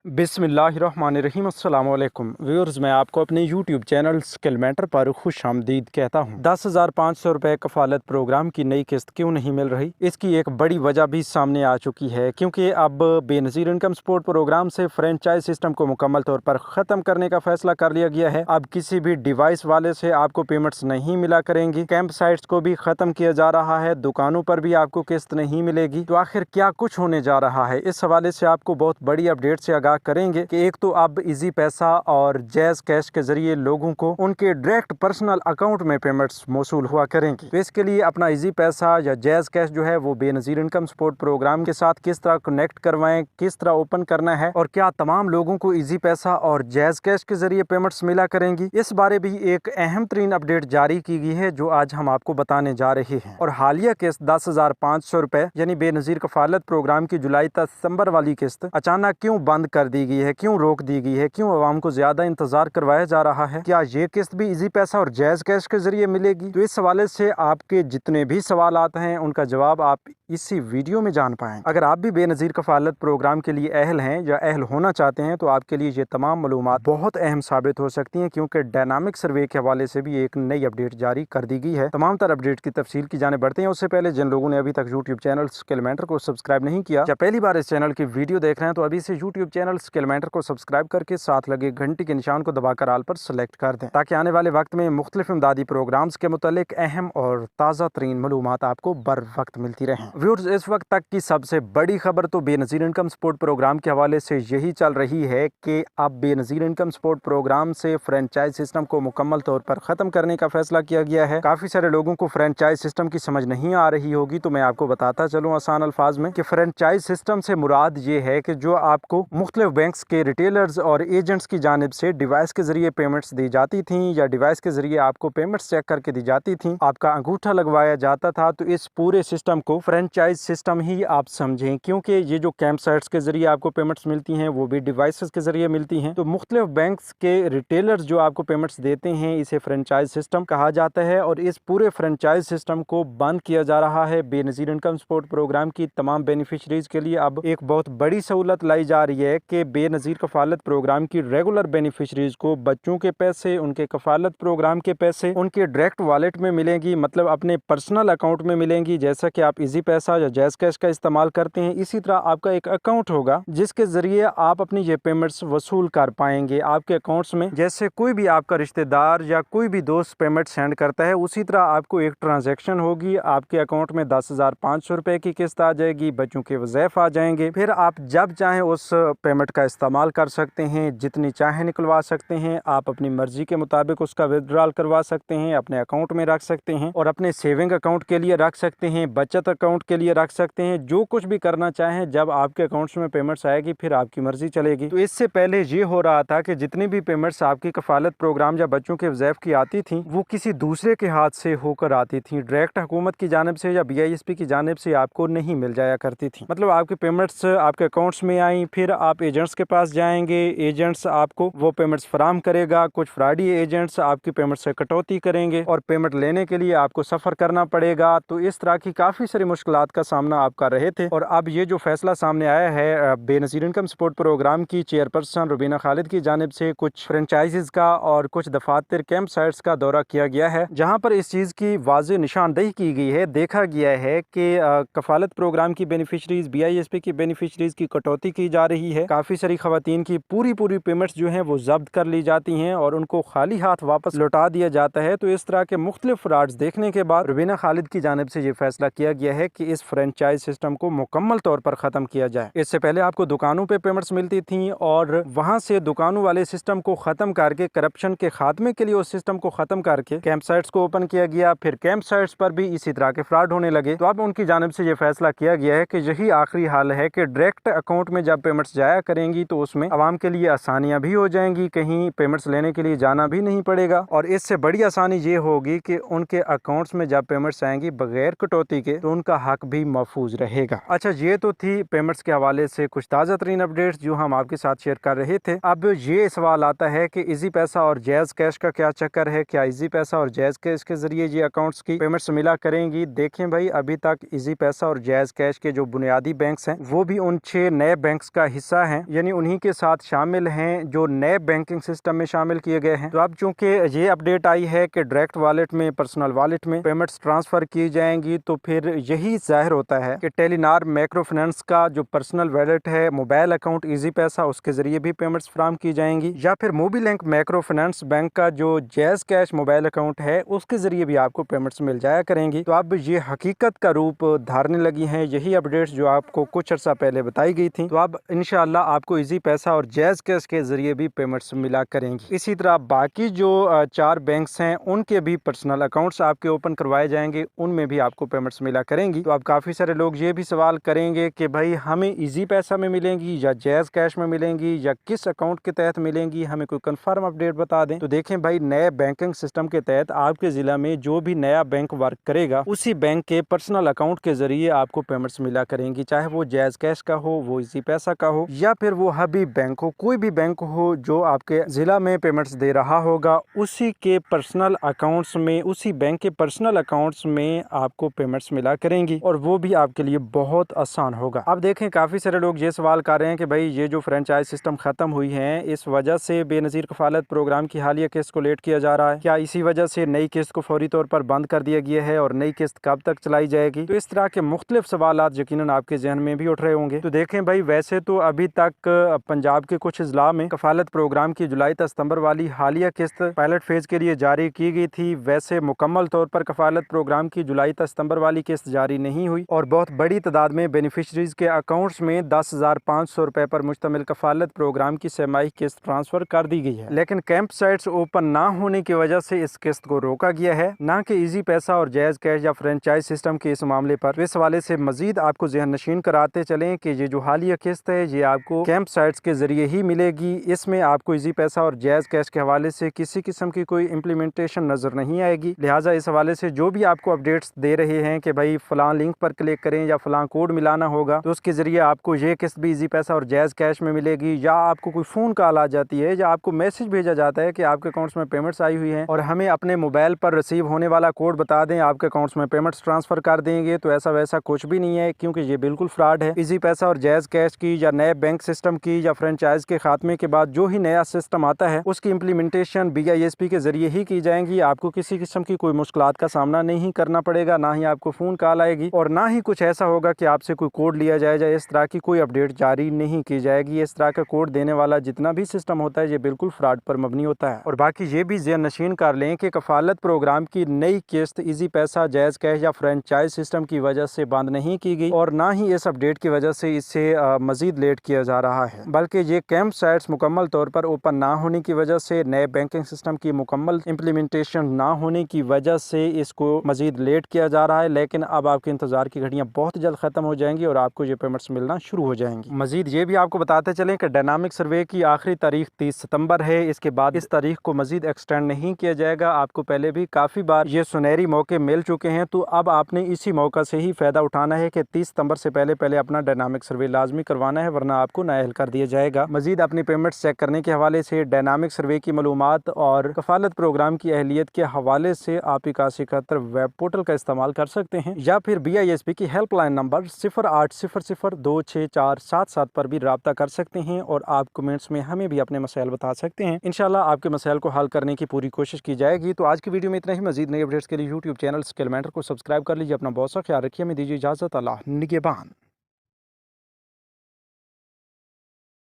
बिस्मिल्लाहिर्रहमानिर्रहीम अस्सलाम वालेकुम व्यूअर्स, मैं आपको अपने यूट्यूब चैनल स्किल मेंटर पर खुश आमदीद कहता हूँ। 10,500 रुपये कफालत प्रोग्राम की नई किस्त क्यों नहीं मिल रही, इसकी एक बड़ी वजह भी सामने आ चुकी है, क्योंकि अब बेनज़ीर इनकम सपोर्ट प्रोग्राम से फ्रेंचाइज सिस्टम को मुकम्मल तौर पर ख़त्म करने का फैसला कर लिया गया है। अब किसी भी डिवाइस वाले से आपको पेमेंट्स नहीं मिला करेंगी। कैंप साइट्स को भी ख़त्म किया जा रहा है, दुकानों पर भी आपको किस्त नहीं मिलेगी। तो आखिर क्या कुछ होने जा रहा है, इस हवाले से आपको बहुत बड़ी अपडेट से आगाह करेंगे कि एक तो अब इजी पैसा और जैज कैश के जरिए लोगों को उनके डायरेक्ट पर्सनल अकाउंट में पेमेंट्स मौसूल हुआ करेंगी। तो इसके लिए अपना इजी पैसा या जैज कैश जो है वो बेनज़ीर इनकम सपोर्ट प्रोग्राम के साथ किस तरह कनेक्ट करवाएं, किस तरह ओपन करना है और क्या तमाम लोगों को इजी पैसा और जैज कैश के जरिए पेमेंट्स मिला करेंगी, इस बारे भी एक अहम तरीन अपडेट जारी की गई है जो आज हम आपको बताने जा रहे हैं। और हालिया किस्त 10,500 रुपए यानी बेनज़ीर कफालत प्रोग्राम की जुलाई तक दिसंबर वाली किस्त अचानक क्यों बंद कर दी गई है, क्यों रोक दी गई है, क्यों आवाम को ज्यादा इंतजार करवाया जा रहा है, क्या ये किस्त भी इजी पैसा और जैज कैश के जरिए मिलेगी? तो इस हवाले से आपके जितने भी सवाल आते हैं उनका जवाब आप इसी वीडियो में जान पाएं। अगर आप भी बेनज़ीर कफालत प्रोग्राम के लिए अहल हैं या अहल होना चाहते हैं तो आपके लिए ये तमाम मालूमात बहुत अहम साबित हो सकती हैं, क्योंकि डायनामिक सर्वे के हवाले से भी एक नई अपडेट जारी कर दी गई है। तमाम तर अपडेट की तफसील की जाने बढ़ते हैं उससे पहले जिन लोगों ने अभी तक यूट्यूब चैनल स्किल मेंटर को सब्सक्राइब नहीं किया या पहली बार इस चैनल की वीडियो देख रहे हैं तो अभी से यूट्यूब चैनल स्किल मेंटर को सब्सक्राइब करके साथ लगे घंटी के निशान को दबाकर आल पर सेलेक्ट कर दें, ताकि आने वाले वक्त में मुख्तलिफ इमदादी प्रोग्राम्स के मुतालिक अहम और ताज़ा तरीन मालूमात आपको बर वक्त मिलती रहें। व्यूअर्स, इस वक्त तक की सबसे बड़ी खबर तो बेनज़ीर इनकम सपोर्ट प्रोग्राम के हवाले से यही चल रही है कि अब बेनज़ीर इनकम सपोर्ट प्रोग्राम से फ्रेंचाइज सिस्टम को मुकम्मल तौर पर ख़त्म करने का फैसला किया गया है। काफ़ी सारे लोगों को फ्रेंचाइज सिस्टम की समझ नहीं आ रही होगी, तो मैं आपको बताता चलूँ आसान अल्फाज में कि फ्रेंचाइज सिस्टम से मुराद ये है कि जो आपको मुख्तलिफ बैंक्स के रिटेलर्स और एजेंट्स की जानिब से डिवाइस के जरिए पेमेंट्स दी जाती थी या डिवाइस के जरिए आपको पेमेंट्स चेक करके दी जाती थी, आपका अंगूठा लगवाया जाता था, तो इस पूरे सिस्टम को फ्रेंचाइज सिस्टम ही आप समझें। क्योंकि ये जो कैंप साइट्स के जरिए आपको पेमेंट्स मिलती हैं वो भी डिवाइसेस के जरिए मिलती हैं, तो मुख्तलिफ बैंक्स के रिटेलर्स जो आपको पेमेंट्स देते हैं इसे फ्रेंचाइज सिस्टम कहा जाता है। और इस पूरे फ्रेंचाइज सिस्टम को बंद किया जा रहा है। बेनज़ीर इनकम सपोर्ट प्रोग्राम की तमाम बेनिफिशरीज के लिए अब एक बहुत बड़ी सहूलत लाई जा रही है कि बेनज़ीर कफालत प्रोग्राम की रेगुलर बेनिफिशरीज को बच्चों के पैसे, उनके कफालत प्रोग्राम के पैसे उनके डायरेक्ट वॉलेट में मिलेंगी, मतलब अपने पर्सनल अकाउंट में मिलेंगी। जैसा कि आप इजी पैसा या जैज कैश का इस्तेमाल करते हैं, इसी तरह आपका एक अकाउंट होगा जिसके जरिए आप अपनी ये पेमेंट्स वसूल कर पाएंगे। आपके अकाउंट्स में जैसे कोई भी आपका रिश्तेदार या कोई भी दोस्त पेमेंट सेंड करता है, उसी तरह आपको एक ट्रांजैक्शन होगी। आपके अकाउंट में 10,500 रुपए की किस्त आ जाएगी, बच्चों के वज़ैफ आ जाएंगे, फिर आप जब चाहें उस पेमेंट का इस्तेमाल कर सकते हैं, जितनी चाहे निकलवा सकते हैं। आप अपनी मर्जी के मुताबिक उसका विड्रॉल करवा सकते हैं, अपने अकाउंट में रख सकते हैं और अपने सेविंग अकाउंट के लिए रख सकते हैं, बचत अकाउंट के लिए रख सकते हैं। जो कुछ भी करना चाहें, जब आपके अकाउंट्स में पेमेंट्स आएगी फिर आपकी मर्जी चलेगी। तो इससे पहले ये हो रहा था कि जितनी भी पेमेंट्स आपकी कफालत प्रोग्राम या बच्चों के वज़ैफ की आती थी वो किसी दूसरे के हाथ से होकर आती थी, डायरेक्ट हुकूमत की जानिब से या BISP की जानिब से आपको नहीं मिल जाया करती थी। मतलब आपकी पेमेंट्स आपके अकाउंट्स में आई, फिर आप एजेंट्स के पास जाएंगे, एजेंट्स आपको वो पेमेंट्स फराम करेगा। कुछ फ्रॉडी एजेंट्स आपकी पेमेंट से कटौती करेंगे और पेमेंट लेने के लिए आपको सफ़र करना पड़ेगा। तो इस तरह की काफ़ी सारी मुश्किलात का सामना आप कर रहे थे। और अब ये जो फैसला सामने आया है बेनज़ीर इनकम सपोर्ट प्रोग्राम की चेयरपर्सन रुबीना खालिद की जानिब से कुछ फ्रेंचाइजीज का और कुछ दफातर कैंप साइट्स का दौरा किया गया है, जहाँ पर इस चीज़ की वाज़ेह निशानदेही की गई है। देखा गया है कि कफालत प्रोग्राम की बेनिफिशरीज, BISP की बेनिफिशरीज की कटौती की जा रही है। काफ़ी सारी खवातीन की पूरी पेमेंट्स जो हैं वो जब्त कर ली जाती हैं और उनको खाली हाथ वापस लौटा दिया जाता है। तो इस तरह के मुख्तलिफ फ्रॉड्स देखने के बाद रुबीना खालिद की जानिब से ये फैसला किया गया है कि इस फ्रेंचाइज सिस्टम को मुकम्मल तौर पर ख़त्म किया जाए। इससे पहले आपको दुकानों पे पेमेंट्स मिलती थी और वहाँ से दुकानों वाले सिस्टम को ख़त्म करके करप्शन के खात्मे के लिए उस सिस्टम को ख़त्म करके कैंप साइट्स को ओपन किया गया। फिर कैंप साइट्स पर भी इसी तरह के फ्रॉड होने लगे। तो अब उनकी जानिब से ये फैसला किया गया है कि यही आखिरी हाल है कि डायरेक्ट अकाउंट में जब पेमेंट्स जाया करेंगी तो उसमें आवाम के लिए आसानियाँ भी हो जाएंगी, कहीं पेमेंट्स लेने के लिए जाना भी नहीं पड़ेगा। और इससे बड़ी आसानी ये होगी कि उनके अकाउंट्स में जब पेमेंट्स आएंगी बगैर कटौती के तो उनका हक भी महफूज रहेगा। अच्छा, ये तो थी पेमेंट्स के हवाले से कुछ ताज़ा तरीन अपडेट्स जो हम आपके साथ शेयर कर रहे थे। अब ये सवाल आता है कि इजी पैसा और जैज कैश का क्या चक्कर है, क्या इजी पैसा और जैज कैश के जरिए ये अकाउंट्स की पेमेंट्स मिला करेंगी? देखें भाई, अभी तक इजी पैसा और जैज कैश के जो बुनियादी बैंक्स हैं वो भी उन 6 नए बैंक्स का हिस्सा हैं यानी उन्हीं के साथ शामिल हैं जो नए बैंकिंग सिस्टम में शामिल किए गए हैं। तो अब चूंकि ये अपडेट आई है कि डायरेक्ट वॉलेट में, पर्सनल वॉलेट में पेमेंट्स ट्रांसफर की जाएंगी, तो फिर यही जाहिर होता है कि टेलीनार माइक्रो फाइनेंस का जो पर्सनल वॉलेट है, मोबाइल अकाउंट इजी पैसा, उसके जरिए भी पेमेंट्स फराहम की जाएंगी, या फिर मोबीलिंक माइक्रो फाइनेंस बैंक का जो जैज कैश मोबाइल अकाउंट है उसके जरिए भी आपको पेमेंट्स मिल जाया करेंगी। तो अब ये हकीकत का रूप धारने लगी हैं यही अपडेट्स जो आपको कुछ अर्सा पहले बताई गई थी। तो अब इंशाल्लाह आपको इजी पैसा और जैज कैश के जरिए भी पेमेंट्स मिला करेंगी। इसी तरह बाकी जो 4 बैंक्स हैं उनके भी पर्सनल अकाउंट्स आपके ओपन करवाए जाएंगे, उनमें भी आपको पेमेंट्स मिला करेंगी। तो अब काफी सारे लोग ये भी सवाल करेंगे कि भाई हमें इजी पैसा में मिलेंगी या जैज कैश में मिलेंगी या किस अकाउंट के तहत मिलेंगी, हमें कोई कंफर्म अपडेट बता दें। तो देखें भाई, नए बैंकिंग सिस्टम के तहत आपके जिला में जो भी नया बैंक वर्क करेगा उसी बैंक के पर्सनल अकाउंट के जरिए आपको पेमेंट्स मिला करेंगी, चाहे वो जैज कैश का हो, वो इजी पैसा का हो, या फिर वो हबीब बैंक हो। कोई भी बैंक हो जो आपके जिला में पेमेंट्स दे रहा होगा उसी के पर्सनल अकाउंट्स में, उसी बैंक के पर्सनल अकाउंट्स में आपको पेमेंट्स मिला करेंगी और वो भी आपके लिए बहुत आसान होगा। अब देखें, काफी सारे लोग ये सवाल कर रहे हैं कि भाई ये जो फ्रेंचाइज सिस्टम खत्म हुई है इस वजह से बेनजीर कफालत प्रोग्राम की हालिया किस्त को लेट किया जा रहा है, क्या इसी वजह से नई किस्त को फौरी तौर पर बंद कर दिया गया है और नई किस्त कब तक चलाई जाएगी? तो इस तरह के मुख्तलिफ सवालात यकीनन आपके जहन में भी उठ रहे होंगे। तो देखें भाई, वैसे तो अभी तक पंजाब के कुछ अजला में कफालत प्रोग्राम की जुलाई से सितंबर वाली हालिया किस्त पायलट फेज के लिए जारी की गई थी। वैसे मुकम्मल तौर पर कफालत प्रोग्राम की जुलाई से सितंबर वाली किस्त जारी नहीं हुई और बहुत बड़ी तादाद में बेनिफिशरीज के अकाउंट्स में 10,500 रुपए पर मुश्तमिल कफालत प्रोग्राम की छमाही किस्त ट्रांसफर कर दी गई है। लेकिन कैंप साइट्स ओपन ना होने की वजह से इस किस्त को रोका गया है, ना कि इजी पैसा और जैज कैश या फ्रेंचाइज सिस्टम के इस मामले पर। इस हवाले से मजीद आपको जहन नशीन कराते चलें कि ये जो हालिया किस्त है ये आपको कैंप साइट्स के जरिए ही मिलेगी। इसमें आपको इजी पैसा और जैज कैश के हवाले से किसी किस्म की कोई इम्प्लीमेंटेशन नजर नहीं आएगी। लिहाजा इस हवाले से जो भी आपको अपडेट्स दे रहे हैं कि भाई फलां लिंक पर क्लिक करें या फलां कोड मिलाना होगा तो उसके जरिए आपको ये किस्त भी इजी पैसा और जैज कैश में मिलेगी, या आपको कोई फोन कॉल आ जाती है या आपको मैसेज भेजा जाता है कि आपके अकाउंट्स में पेमेंट्स आई हुई हैं और हमें अपने मोबाइल पर रिसीव होने वाला कोड बता दें, आपके अकाउंट्स में पेमेंट्स ट्रांसफर कर देंगे, तो ऐसा वैसा कुछ भी नहीं है, क्योंकि ये बिल्कुल फ्रॉड है। इजी पैसा और जैज कैश की या नए बैंक सिस्टम की या फ्रेंचाइज के खात्मे के बाद जो ही नया सिस्टम आता है उसकी इम्प्लीमेंटेशन BISP के जरिए ही की जाएंगी। आपको किसी किस्म की कोई मुश्किलात का सामना नहीं करना पड़ेगा, ना ही आपको फोन कॉल आएगी और ना ही कुछ ऐसा होगा कि आपसे कोई कोड लिया जाएगा। इस तरह की कोई अपडेट जारी नहीं की जाएगी। इस तरह का कोड देने वाला जितना भी सिस्टम होता है ये बिल्कुल फ्रॉड पर मबनी होता है। और बाकी ये भी ज़हन नशीन कर लें कि कफालत प्रोग्राम की नई किस्त इजी पैसा, जैज कैश या फ्रेंचाइज सिस्टम की वजह से बंद नहीं की गई और ना ही इस अपडेट की वजह से इससे मजीद लेट किया जा रहा है, बल्कि ये कैंप साइट्स मुकम्मल तौर पर ओपन ना होने की वजह से, नए बैंकिंग सिस्टम की मुकम्मल इम्प्लीमेंटेशन ना होने की वजह से इसको मजीद लेट किया जा रहा है। लेकिन अब आपके इंतजार की घड़ियां बहुत जल्द खत्म हो जाएंगी और आपको ये पेमेंट्स मिलना शुरू हो जाएंगी। मजीद ये भी आपको बताते चलें कि डायनामिक सर्वे की आखिरी तारीख 30 सितंबर है। इसके बाद इस तारीख को मजीद एक्सटेंड नहीं किया जाएगा। आपको पहले भी काफ़ी बार ये सुनहरी मौके मिल चुके हैं, तो अब आपने इसी मौका से ही फ़ायदा उठाना है कि 30 सितंबर से पहले अपना डायनामिक सर्वे लाजमी करवाना है, वरना आपको नाअहल कर दिया जाएगा। मजीद अपनी पेमेंट्स चेक करने के हवाले से, डायनामिक सर्वे की मालूमात और कफालत प्रोग्राम की अहलियत के हवाले से आप 8171 वेब पोर्टल का इस्तेमाल कर सकते हैं, या फिर BISP की हेल्पलाइन नंबर 0800026477 पर भी रब्ता कर सकते हैं और आप कमेंट्स में हमें भी अपने मसाइल बता सकते हैं। इंशाल्लाह आपके मसाइल को हल करने की पूरी कोशिश की जाएगी। तो आज की वीडियो में इतना ही। मजीद नई अपडेट्स के लिए YouTube चैनल स्किल मेंटर को सब्सक्राइब कर लीजिए। अपना बहुत सा ख्याल रखिए। हमें दीजिए इजाजत। अल्लाह निगहबान।